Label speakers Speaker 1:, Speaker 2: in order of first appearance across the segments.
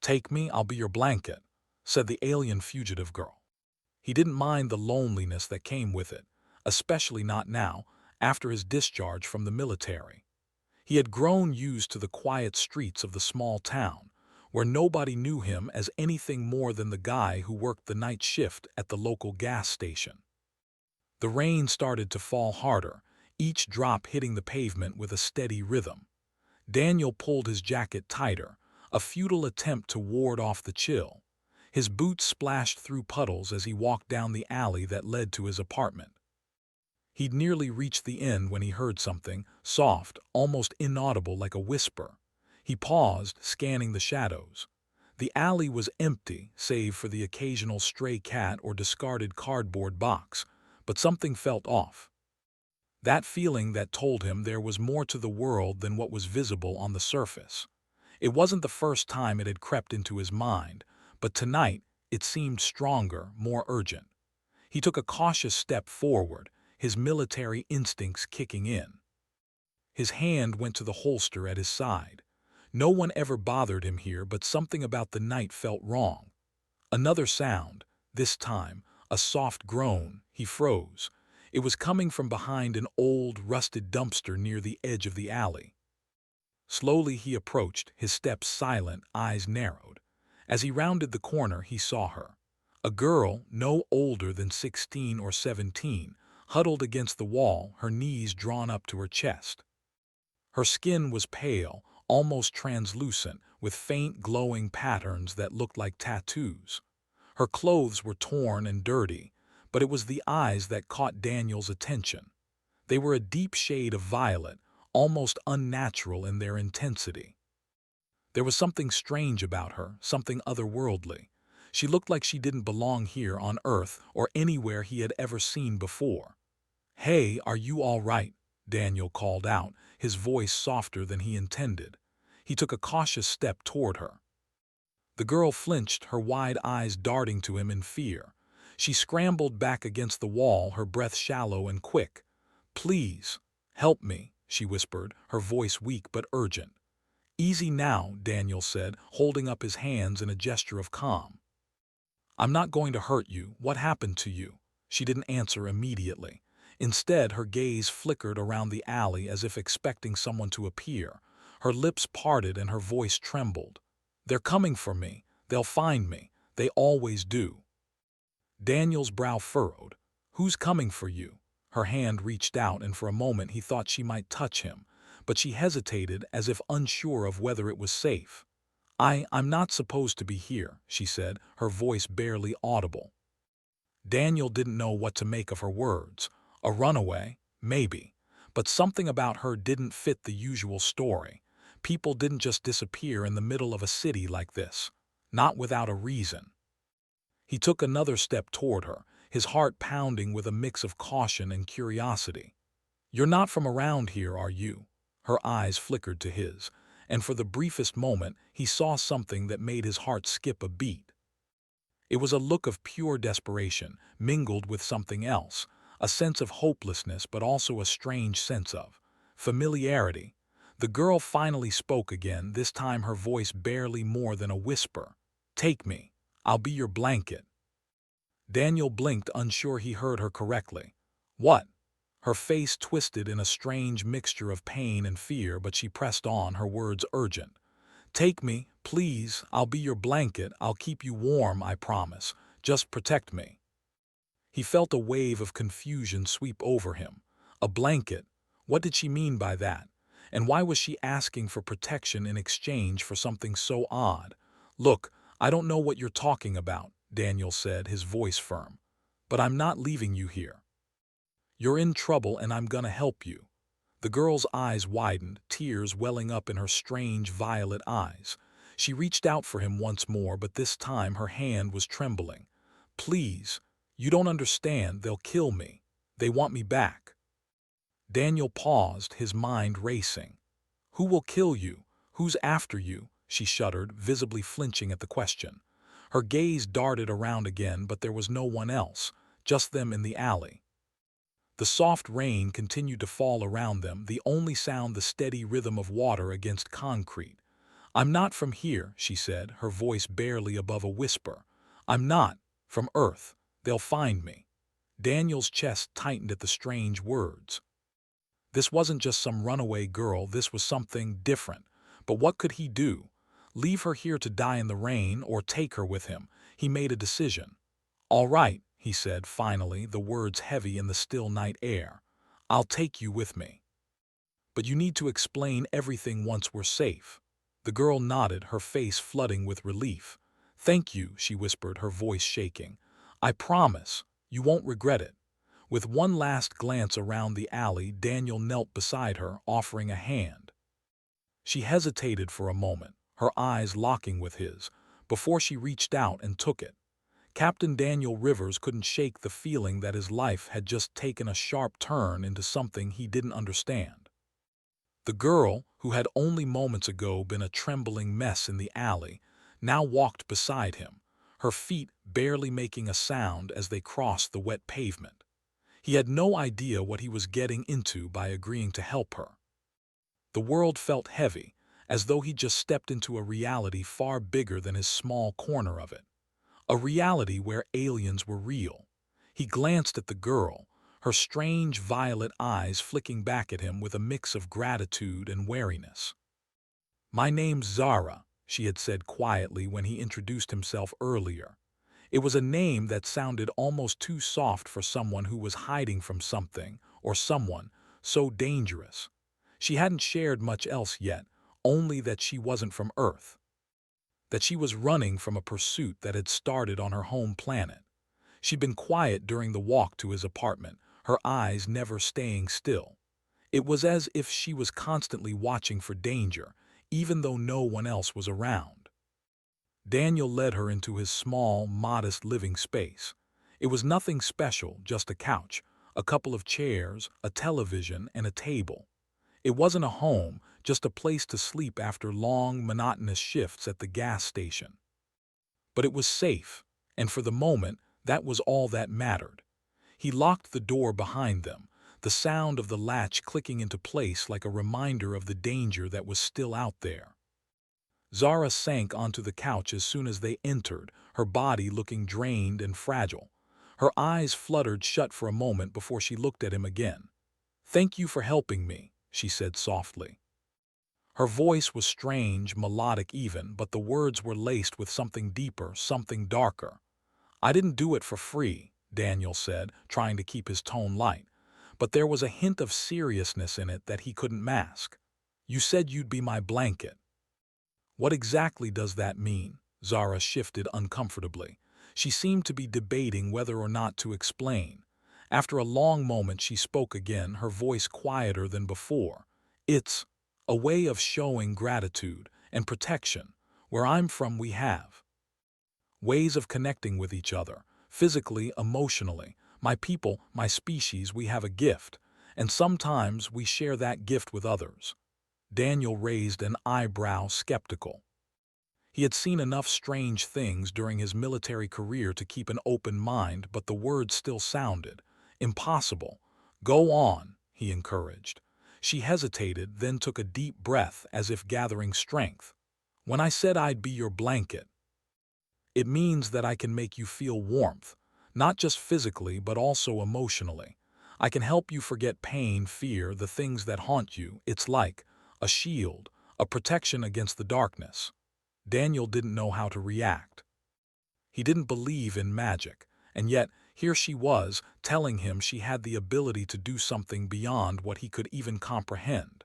Speaker 1: "Take me, I'll be your blanket," said the alien fugitive girl. He didn't mind the loneliness that came with it, especially not now, after his discharge from the military. He had grown used to the quiet streets of the small town, where nobody knew him as anything more than the guy who worked the night shift at the local gas station. The rain started to fall harder, each drop hitting the pavement with a steady rhythm. Daniel pulled his jacket tighter, a futile attempt to ward off the chill. His boots splashed through puddles as he walked down the alley that led to his apartment. He'd nearly reached the end when he heard something, soft, almost inaudible like a whisper. He paused, scanning the shadows. The alley was empty, save for the occasional stray cat or discarded cardboard box, but something felt off. That feeling that told him there was more to the world than what was visible on the surface. It wasn't the first time it had crept into his mind, but tonight it seemed stronger, more urgent. He took a cautious step forward, his military instincts kicking in. His hand went to the holster at his side. No one ever bothered him here, but something about the night felt wrong. Another sound, this time, a soft groan. He froze. It was coming from behind an old, rusted dumpster near the edge of the alley. Slowly he approached, his steps silent, eyes narrowed. As he rounded the corner, he saw her. A girl, no older than 16 or 17, huddled against the wall, her knees drawn up to her chest. Her skin was pale, almost translucent, with faint glowing patterns that looked like tattoos. Her clothes were torn and dirty, but it was the eyes that caught Daniel's attention. They were a deep shade of violet, almost unnatural in their intensity. There was something strange about her, something otherworldly. She looked like she didn't belong here on Earth or anywhere he had ever seen before. "Hey, are you all right?" Daniel called out, his voice softer than he intended. He took a cautious step toward her. The girl flinched, her wide eyes darting to him in fear. She scrambled back against the wall, her breath shallow and quick. "Please, help me," she whispered, her voice weak but urgent. "Easy now," Daniel said, holding up his hands in a gesture of calm. "I'm not going to hurt you. What happened to you?" She didn't answer immediately. Instead, her gaze flickered around the alley as if expecting someone to appear. Her lips parted and her voice trembled. "They're coming for me. They'll find me. They always do." Daniel's brow furrowed. "Who's coming for you?" Her hand reached out, and for a moment he thought she might touch him, but she hesitated as if unsure of whether it was safe. I'm not supposed to be here," she said, her voice barely audible. Daniel didn't know what to make of her words. A runaway? Maybe. But something about her didn't fit the usual story. People didn't just disappear in the middle of a city like this. Not without a reason. He took another step toward her, his heart pounding with a mix of caution and curiosity. "You're not from around here, are you?" Her eyes flickered to his, and for the briefest moment he saw something that made his heart skip a beat. It was a look of pure desperation, mingled with something else, a sense of hopelessness but also a strange sense of familiarity. The girl finally spoke again, this time her voice barely more than a whisper. "Take me. I'll be your blanket." Daniel blinked, unsure he heard her correctly. "What?" Her face twisted in a strange mixture of pain and fear, but she pressed on, her words urgent. "Take me, please. I'll be your blanket. I'll keep you warm, I promise. Just protect me." He felt a wave of confusion sweep over him. A blanket? What did she mean by that? And why was she asking for protection in exchange for something so odd? "Look, I don't know what you're talking about," Daniel said, his voice firm. "But I'm not leaving you here. You're in trouble and I'm gonna help you." The girl's eyes widened, tears welling up in her strange violet eyes. She reached out for him once more, but this time her hand was trembling. "Please, you don't understand. They'll kill me. They want me back." Daniel paused, his mind racing. "Who will kill you? Who's after you?" She shuddered, visibly flinching at the question. Her gaze darted around again, but there was no one else, just them in the alley. The soft rain continued to fall around them, the only sound the steady rhythm of water against concrete. "I'm not from here," she said, her voice barely above a whisper. "I'm not from Earth. They'll find me." Daniel's chest tightened at the strange words. This wasn't just some runaway girl, this was something different. But what could he do? Leave her here to die in the rain or take her with him? He made a decision. "All right," he said finally, the words heavy in the still night air. "I'll take you with me. But you need to explain everything once we're safe." The girl nodded, her face flooding with relief. "Thank you," she whispered, her voice shaking. "I promise, you won't regret it." With one last glance around the alley, Daniel knelt beside her, offering a hand. She hesitated for a moment, her eyes locking with his, before she reached out and took it. Captain Daniel Rivers couldn't shake the feeling that his life had just taken a sharp turn into something he didn't understand. The girl, who had only moments ago been a trembling mess in the alley, now walked beside him, her feet barely making a sound as they crossed the wet pavement. He had no idea what he was getting into by agreeing to help her. The world felt heavy, as though he just stepped into a reality far bigger than his small corner of it. A reality where aliens were real. He glanced at the girl, her strange violet eyes flicking back at him with a mix of gratitude and wariness. "My name's Zara," she had said quietly when he introduced himself earlier. It was a name that sounded almost too soft for someone who was hiding from something or someone so dangerous. She hadn't shared much else yet, only that she wasn't from Earth. That she was running from a pursuit that had started on her home planet. She'd been quiet during the walk to his apartment, her eyes never staying still. It was as if she was constantly watching for danger, even though no one else was around. Daniel led her into his small, modest living space. It was nothing special, just a couch, a couple of chairs, a television, and a table. It wasn't a home, just a place to sleep after long, monotonous shifts at the gas station. But it was safe, and for the moment, that was all that mattered. He locked the door behind them, the sound of the latch clicking into place like a reminder of the danger that was still out there. Zara sank onto the couch as soon as they entered, her body looking drained and fragile. Her eyes fluttered shut for a moment before she looked at him again. "Thank you for helping me," she said softly. Her voice was strange, melodic even, but the words were laced with something deeper, something darker. "I didn't do it for free," Daniel said, trying to keep his tone light, but there was a hint of seriousness in it that he couldn't mask. "You said you'd be my blanket." "What exactly does that mean?" Zara shifted uncomfortably. She seemed to be debating whether or not to explain. After a long moment she spoke again, her voice quieter than before. "It's a way of showing gratitude and protection. Where I'm from, we have ways of connecting with each other, physically, emotionally. My people, my species, we have a gift, and sometimes we share that gift with others." Daniel raised an eyebrow, skeptical. He had seen enough strange things during his military career to keep an open mind, but the words still sounded impossible. "Go on," he encouraged. She hesitated, then took a deep breath as if gathering strength. "When I said I'd be your blanket, it means that I can make you feel warmth, not just physically but also emotionally. I can help you forget pain, fear, the things that haunt you. It's like a shield, a protection against the darkness." Daniel didn't know how to react. He didn't believe in magic, and yet here she was, telling him she had the ability to do something beyond what he could even comprehend.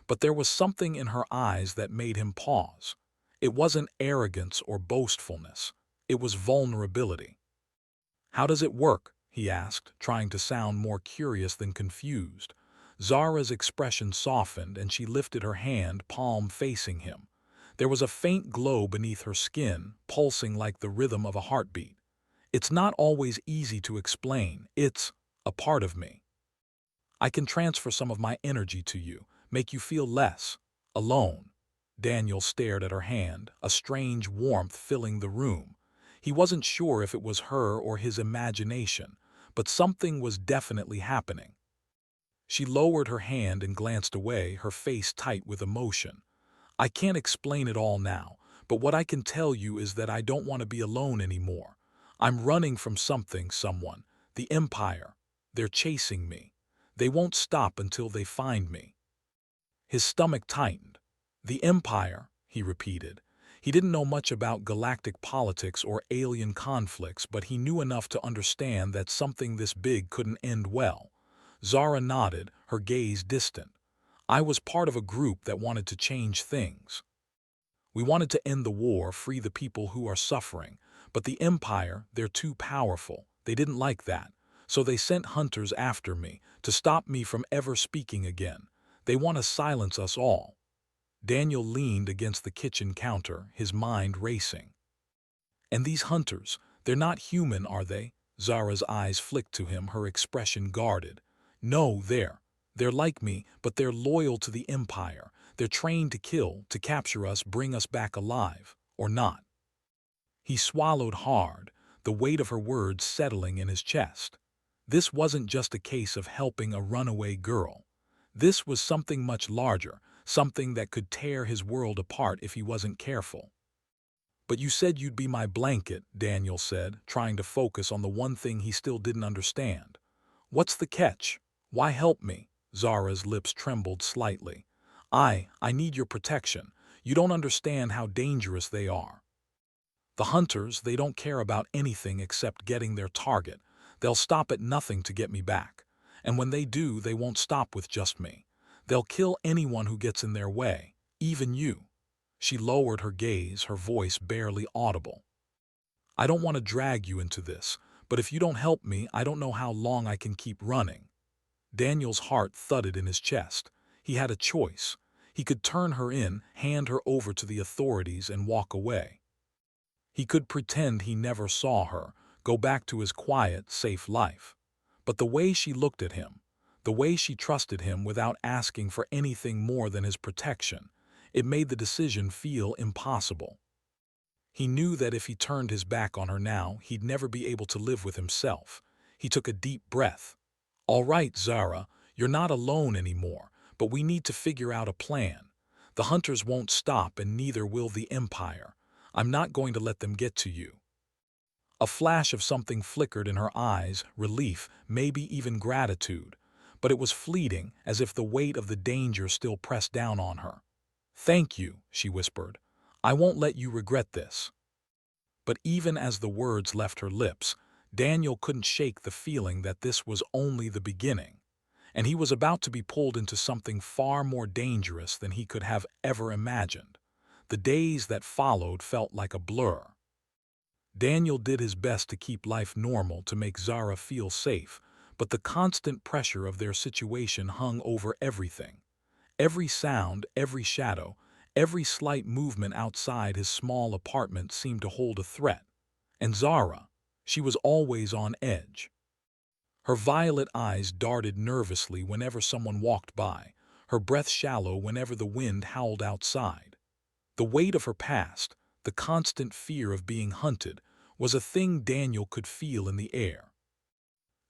Speaker 1: But there was something in her eyes that made him pause. It wasn't arrogance or boastfulness. It was vulnerability. "How does it work?" he asked, trying to sound more curious than confused. Zara's expression softened and she lifted her hand, palm facing him. There was a faint glow beneath her skin, pulsing like the rhythm of a heartbeat. "It's not always easy to explain. It's a part of me. I can transfer some of my energy to you, make you feel less alone." Daniel stared at her hand, a strange warmth filling the room. He wasn't sure if it was her or his imagination, but something was definitely happening. She lowered her hand and glanced away, her face tight with emotion. I can't explain it all now, but what I can tell you is that I don't want to be alone anymore. I'm running from something, someone. The Empire. They're chasing me. They won't stop until they find me." His stomach tightened. "The Empire," he repeated. He didn't know much about galactic politics or alien conflicts, but he knew enough to understand that something this big couldn't end well. Zara nodded, her gaze distant. "I was part of a group that wanted to change things. We wanted to end the war, free the people who are suffering. But the Empire, they're too powerful. They didn't like that. So they sent hunters after me, to stop me from ever speaking again. They want to silence us all." Daniel leaned against the kitchen counter, his mind racing. "And these hunters, they're not human, are they?" Zara's eyes flicked to him, her expression guarded. "No, they're like me, but they're loyal to the Empire. They're trained to kill, to capture us, bring us back alive. Or not." He swallowed hard, the weight of her words settling in his chest. This wasn't just a case of helping a runaway girl. This was something much larger, something that could tear his world apart if he wasn't careful. "But you said you'd be my blanket," Daniel said, trying to focus on the one thing he still didn't understand. "What's the catch? Why help me?" Zara's lips trembled slightly. I need your protection. You don't understand how dangerous they are. The hunters, they don't care about anything except getting their target. They'll stop at nothing to get me back. And when they do, they won't stop with just me. They'll kill anyone who gets in their way, even you." She lowered her gaze, her voice barely audible. "I don't want to drag you into this, but if you don't help me, I don't know how long I can keep running." Daniel's heart thudded in his chest. He had a choice. He could turn her in, hand her over to the authorities, and walk away. He could pretend he never saw her, go back to his quiet, safe life. But the way she looked at him, the way she trusted him without asking for anything more than his protection, it made the decision feel impossible. He knew that if he turned his back on her now, he'd never be able to live with himself. He took a deep breath. "All right, Zara, you're not alone anymore, but we need to figure out a plan. The hunters won't stop, and neither will the Empire. I'm not going to let them get to you." A flash of something flickered in her eyes, relief, maybe even gratitude. But it was fleeting, as if the weight of the danger still pressed down on her. "Thank you," she whispered. "I won't let you regret this." But even as the words left her lips, Daniel couldn't shake the feeling that this was only the beginning, and he was about to be pulled into something far more dangerous than he could have ever imagined. The days that followed felt like a blur. Daniel did his best to keep life normal, to make Zara feel safe, but the constant pressure of their situation hung over everything. Every sound, every shadow, every slight movement outside his small apartment seemed to hold a threat. And Zara, she was always on edge. Her violet eyes darted nervously whenever someone walked by, her breath shallow whenever the wind howled outside. The weight of her past, the constant fear of being hunted, was a thing Daniel could feel in the air.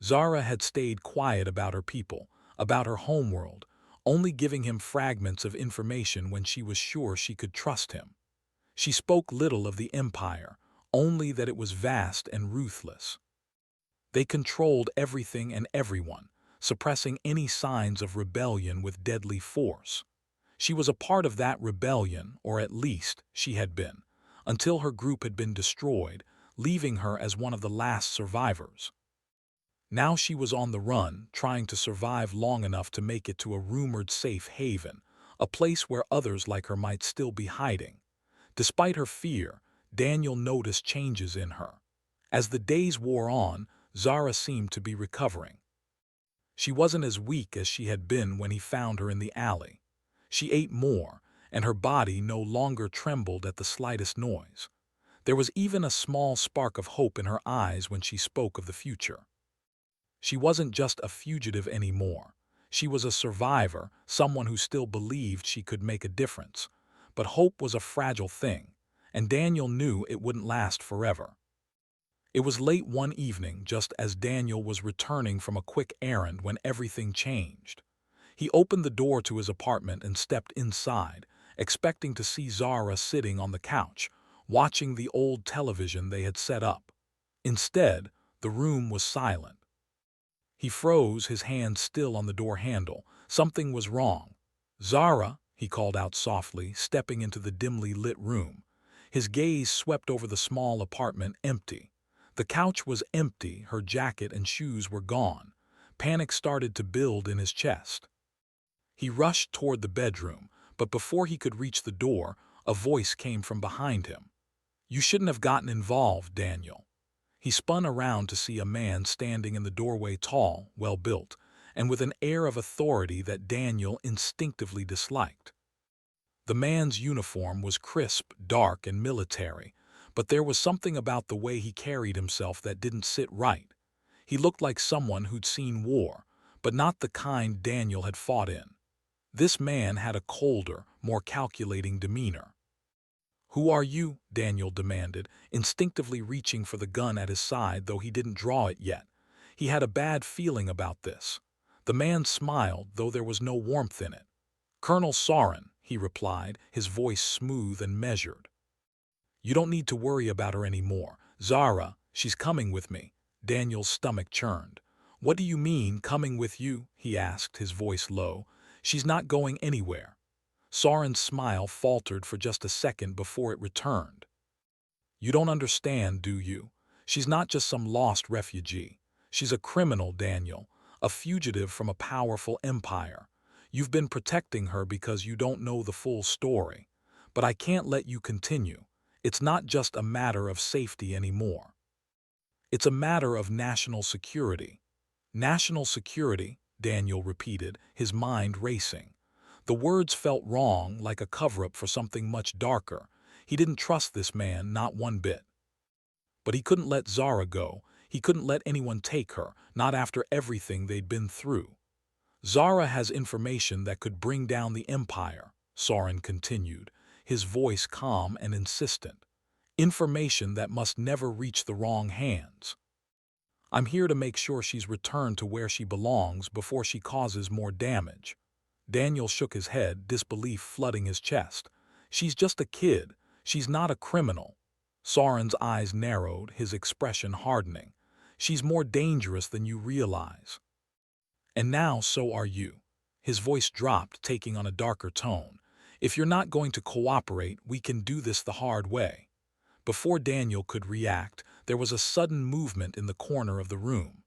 Speaker 1: Zara had stayed quiet about her people, about her homeworld, only giving him fragments of information when she was sure she could trust him. She spoke little of the Empire, only that it was vast and ruthless. They controlled everything and everyone, suppressing any signs of rebellion with deadly force. She was a part of that rebellion, or at least she had been, until her group had been destroyed, leaving her as one of the last survivors. Now she was on the run, trying to survive long enough to make it to a rumored safe haven, a place where others like her might still be hiding. Despite her fear, Daniel noticed changes in her. As the days wore on, Zara seemed to be recovering. She wasn't as weak as she had been when he found her in the alley. She ate more, and her body no longer trembled at the slightest noise. There was even a small spark of hope in her eyes when she spoke of the future. She wasn't just a fugitive anymore. She was a survivor, someone who still believed she could make a difference. But hope was a fragile thing, and Daniel knew it wouldn't last forever. It was late one evening, just as Daniel was returning from a quick errand, when everything changed. He opened the door to his apartment and stepped inside, expecting to see Zara sitting on the couch, watching the old television they had set up. Instead, the room was silent. He froze, his hand still on the door handle. Something was wrong. "Zara," he called out softly, stepping into the dimly lit room. His gaze swept over the small apartment, empty. The couch was empty, her jacket and shoes were gone. Panic started to build in his chest. He rushed toward the bedroom, but before he could reach the door, a voice came from behind him. "You shouldn't have gotten involved, Daniel." He spun around to see a man standing in the doorway, tall, well-built, and with an air of authority that Daniel instinctively disliked. The man's uniform was crisp, dark, and military, but there was something about the way he carried himself that didn't sit right. He looked like someone who'd seen war, but not the kind Daniel had fought in. This man had a colder, more calculating demeanor. "Who are you?" Daniel demanded, instinctively reaching for the gun at his side, though he didn't draw it yet. He had a bad feeling about this. The man smiled, though there was no warmth in it. "Colonel Soren," he replied, his voice smooth and measured. "You don't need to worry about her anymore. Zara, she's coming with me." Daniel's stomach churned. "What do you mean, coming with you?" he asked, his voice low. "She's not going anywhere." Soren's smile faltered for just a second before it returned. "You don't understand, do you? She's not just some lost refugee. She's a criminal, Daniel, a fugitive from a powerful empire. You've been protecting her because you don't know the full story. But I can't let you continue. It's not just a matter of safety anymore. It's a matter of national security." "National security," Daniel repeated, his mind racing. The words felt wrong, like a cover-up for something much darker. He didn't trust this man, not one bit. But he couldn't let Zara go. He couldn't let anyone take her, not after everything they'd been through. "Zara has information that could bring down the Empire," Soren continued, his voice calm and insistent. "Information that must never reach the wrong hands. I'm here to make sure she's returned to where she belongs before she causes more damage." Daniel shook his head, disbelief flooding his chest. "She's just a kid. She's not a criminal." Soren's eyes narrowed, his expression hardening. "She's more dangerous than you realize. And now so are you." His voice dropped, taking on a darker tone. "If you're not going to cooperate, we can do this the hard way." Before Daniel could react, there was a sudden movement in the corner of the room.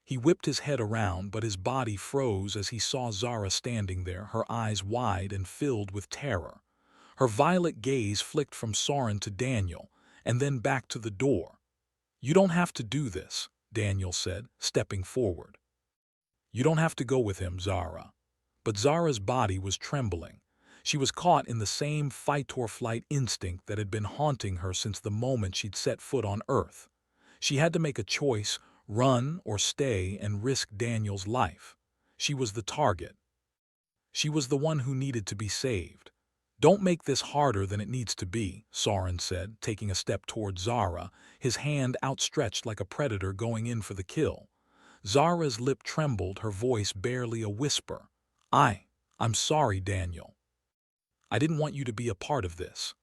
Speaker 1: He whipped his head around, but his body froze as he saw Zara standing there, her eyes wide and filled with terror. Her violet gaze flicked from Soren to Daniel, and then back to the door. "You don't have to do this," Daniel said, stepping forward. "You don't have to go with him, Zara." But Zara's body was trembling. She was caught in the same fight-or-flight instinct that had been haunting her since the moment she'd set foot on Earth. She had to make a choice: run or stay and risk Daniel's life. She was the target. She was the one who needed to be saved. "Don't make this harder than it needs to be," Soren said, taking a step toward Zara, his hand outstretched like a predator going in for the kill. Zara's lip trembled, her voice barely a whisper. I'm sorry, Daniel. I didn't want you to be a part of this."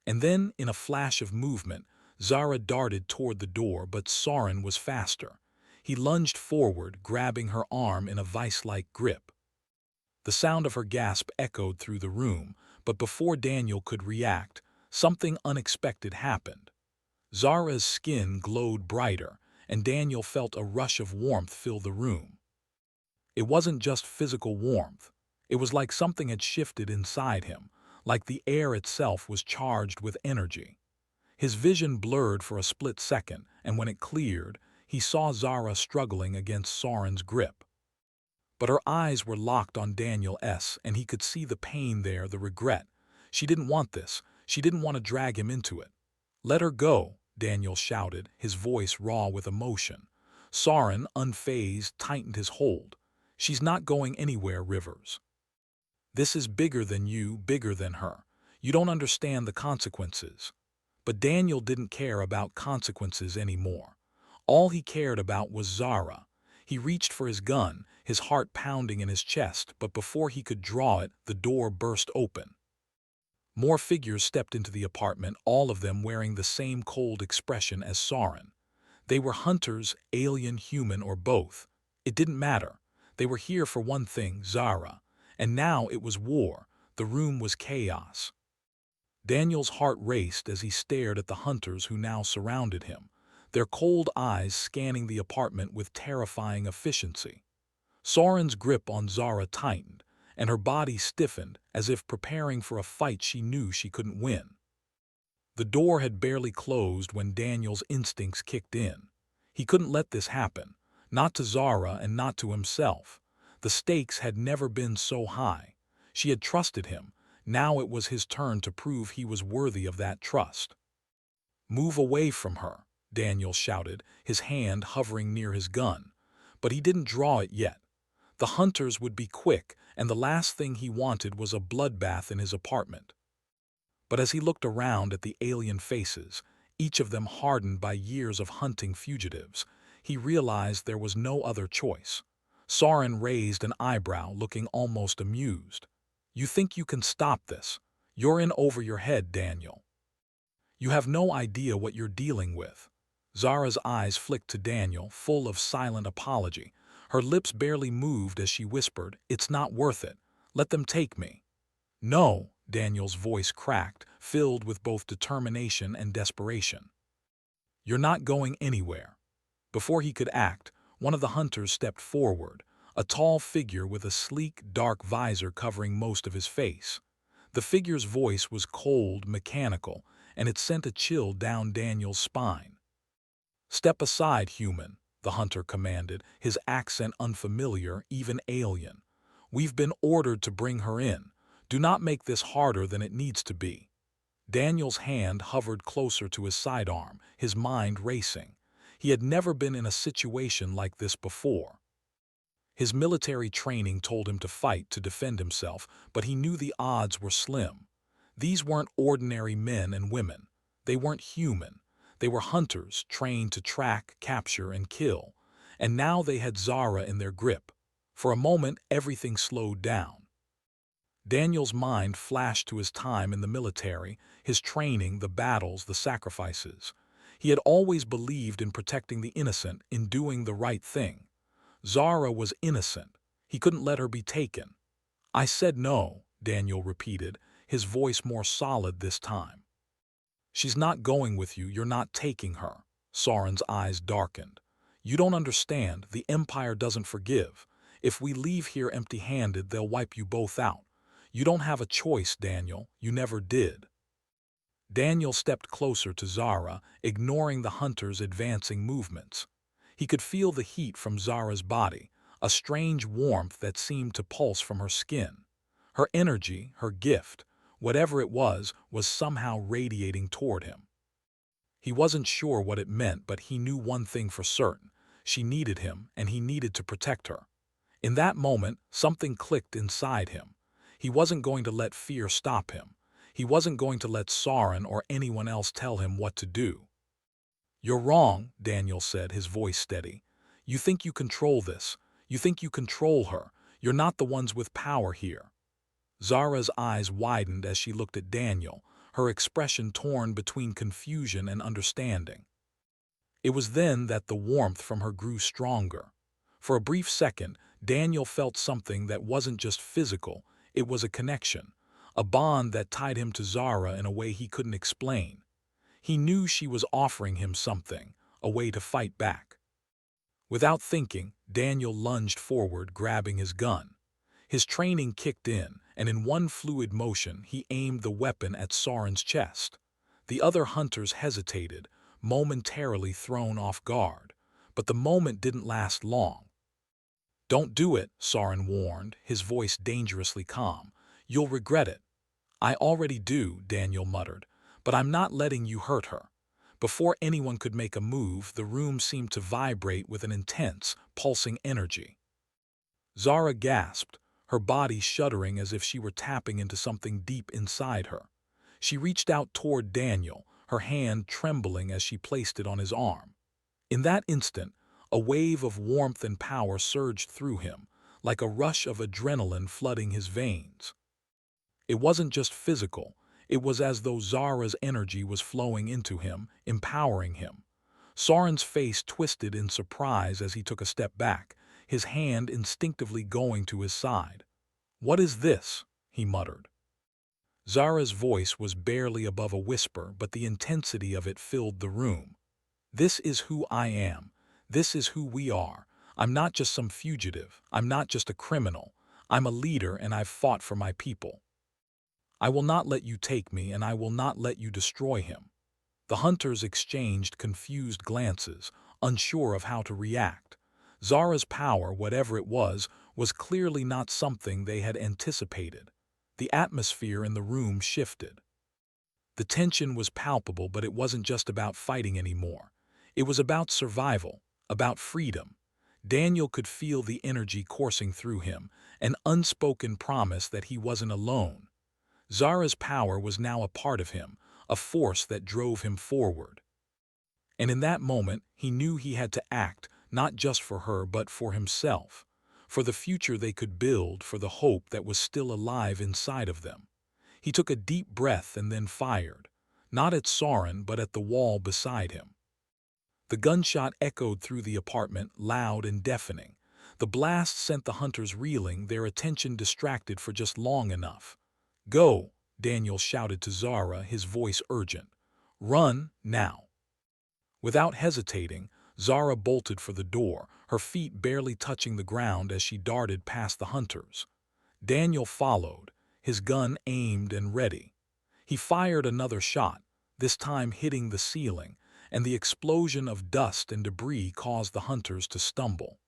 Speaker 1: And then, in a flash of movement, Zara darted toward the door, but Soren was faster. He lunged forward, grabbing her arm in a vice-like grip. The sound of her gasp echoed through the room, but before Daniel could react, something unexpected happened. Zara's skin glowed brighter, and Daniel felt a rush of warmth fill the room. It wasn't just physical warmth. It was like something had shifted inside him, like the air itself was charged with energy. His vision blurred for a split second, and when it cleared, he saw Zara struggling against Soren's grip. But her eyes were locked on Daniel's, and he could see the pain there, the regret. She didn't want this. She didn't want to drag him into it. "Let her go," Daniel shouted, his voice raw with emotion. Soren, unfazed, tightened his hold. "She's not going anywhere, Rivers. This is bigger than you, bigger than her. You don't understand the consequences." But Daniel didn't care about consequences anymore. All he cared about was Zara. He reached for his gun, his heart pounding in his chest, but before he could draw it, the door burst open. More figures stepped into the apartment, all of them wearing the same cold expression as Sauron. They were hunters, alien, human, or both. It didn't matter. They were here for one thing, Zara. And now it was war. The room was chaos. Daniel's heart raced as he stared at the hunters who now surrounded him, their cold eyes scanning the apartment with terrifying efficiency. Sauron's grip on Zara tightened, and her body stiffened as if preparing for a fight she knew she couldn't win. The door had barely closed when Daniel's instincts kicked in. He couldn't let this happen, not to Zara and not to himself. The stakes had never been so high. She had trusted him. Now it was his turn to prove he was worthy of that trust. "Move away from her," Daniel shouted, his hand hovering near his gun. But he didn't draw it yet. The hunters would be quick, and the last thing he wanted was a bloodbath in his apartment. But as he looked around at the alien faces, each of them hardened by years of hunting fugitives, he realized there was no other choice. Sauron raised an eyebrow, looking almost amused. "You think you can stop this? You're in over your head, Daniel. You have no idea what you're dealing with." Zara's eyes flicked to Daniel, full of silent apology. Her lips barely moved as she whispered, "It's not worth it. Let them take me." "No," Daniel's voice cracked, filled with both determination and desperation. "You're not going anywhere." Before he could act, one of the hunters stepped forward, a tall figure with a sleek, dark visor covering most of his face. The figure's voice was cold, mechanical, and it sent a chill down Daniel's spine. "Step aside, human," the hunter commanded, his accent unfamiliar, even alien. "We've been ordered to bring her in. Do not make this harder than it needs to be." Daniel's hand hovered closer to his sidearm, his mind racing. He had never been in a situation like this before. His military training told him to fight to defend himself, but he knew the odds were slim. These weren't ordinary men and women. They weren't human. They were hunters trained to track, capture, and kill. And now they had Zara in their grip. For a moment, everything slowed down. Daniel's mind flashed to his time in the military, his training, the battles, the sacrifices. He had always believed in protecting the innocent, in doing the right thing. Zara was innocent. He couldn't let her be taken. "I said no," Daniel repeated, his voice more solid this time. "She's not going with you. You're not taking her." Sauron's eyes darkened. "You don't understand. The Empire doesn't forgive. If we leave here empty-handed, they'll wipe you both out. You don't have a choice, Daniel. You never did." Daniel stepped closer to Zara, ignoring the hunter's advancing movements. He could feel the heat from Zara's body, a strange warmth that seemed to pulse from her skin. Her energy, her gift, whatever it was somehow radiating toward him. He wasn't sure what it meant, but he knew one thing for certain. She needed him, and he needed to protect her. In that moment, something clicked inside him. He wasn't going to let fear stop him. He wasn't going to let Sauron or anyone else tell him what to do. "You're wrong," Daniel said, his voice steady. "You think you control this. You think you control her. You're not the ones with power here." Zara's eyes widened as she looked at Daniel, her expression torn between confusion and understanding. It was then that the warmth from her grew stronger. For a brief second, Daniel felt something that wasn't just physical, it was a connection, a bond that tied him to Zara in a way he couldn't explain. He knew she was offering him something, a way to fight back. Without thinking, Daniel lunged forward, grabbing his gun. His training kicked in, and in one fluid motion he aimed the weapon at Sauron's chest. The other hunters hesitated, momentarily thrown off guard. But the moment didn't last long. "Don't do it," Sauron warned, his voice dangerously calm. "You'll regret it." "I already do," Daniel muttered, "but I'm not letting you hurt her." Before anyone could make a move, the room seemed to vibrate with an intense, pulsing energy. Zara gasped, her body shuddering as if she were tapping into something deep inside her. She reached out toward Daniel, her hand trembling as she placed it on his arm. In that instant, a wave of warmth and power surged through him, like a rush of adrenaline flooding his veins. It wasn't just physical, It was as though Zara's energy was flowing into him, empowering him. Soren's face twisted in surprise as he took a step back, his hand instinctively going to his side. "What is this?" he muttered. Zara's voice was barely above a whisper, but the intensity of it filled the room. "This is who I am. This is who we are. I'm not just some fugitive. I'm not just a criminal. I'm a leader, and I've fought for my people. I will not let you take me, and I will not let you destroy him." The hunters exchanged confused glances, unsure of how to react. Zara's power, whatever it was clearly not something they had anticipated. The atmosphere in the room shifted. The tension was palpable, but it wasn't just about fighting anymore. It was about survival, about freedom. Daniel could feel the energy coursing through him, an unspoken promise that he wasn't alone. Zara's power was now a part of him, a force that drove him forward. And in that moment, he knew he had to act, not just for her, but for himself, for the future they could build, for the hope that was still alive inside of them. He took a deep breath and then fired, not at Soren, but at the wall beside him. The gunshot echoed through the apartment, loud and deafening. The blast sent the hunters reeling, their attention distracted for just long enough. "Go," Daniel shouted to Zara, his voice urgent. "Run, now." Without hesitating, Zara bolted for the door, her feet barely touching the ground as she darted past the hunters. Daniel followed, his gun aimed and ready. He fired another shot, this time hitting the ceiling, and the explosion of dust and debris caused the hunters to stumble.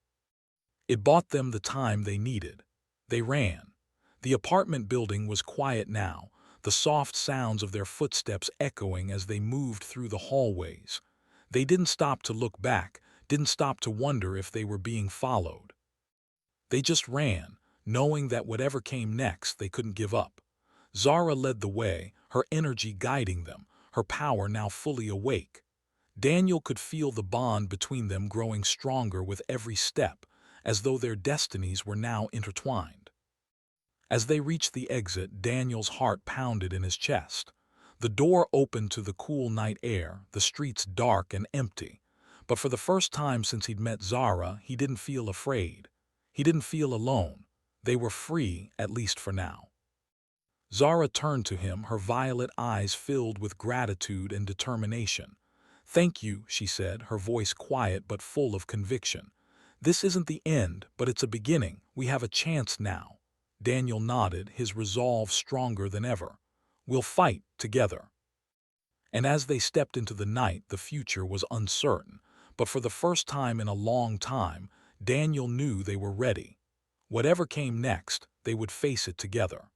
Speaker 1: It bought them the time they needed. They ran. The apartment building was quiet now, the soft sounds of their footsteps echoing as they moved through the hallways. They didn't stop to look back, didn't stop to wonder if they were being followed. They just ran, knowing that whatever came next, they couldn't give up. Zara led the way, her energy guiding them, her power now fully awake. Daniel could feel the bond between them growing stronger with every step, as though their destinies were now intertwined. As they reached the exit, Daniel's heart pounded in his chest. The door opened to the cool night air, the streets dark and empty. But for the first time since he'd met Zara, he didn't feel afraid. He didn't feel alone. They were free, at least for now. Zara turned to him, her violet eyes filled with gratitude and determination. "Thank you," she said, her voice quiet but full of conviction. "This isn't the end, but it's a beginning. We have a chance now." Daniel nodded, his resolve stronger than ever. "We'll fight together." And as they stepped into the night, the future was uncertain, but for the first time in a long time, Daniel knew they were ready. Whatever came next, they would face it together.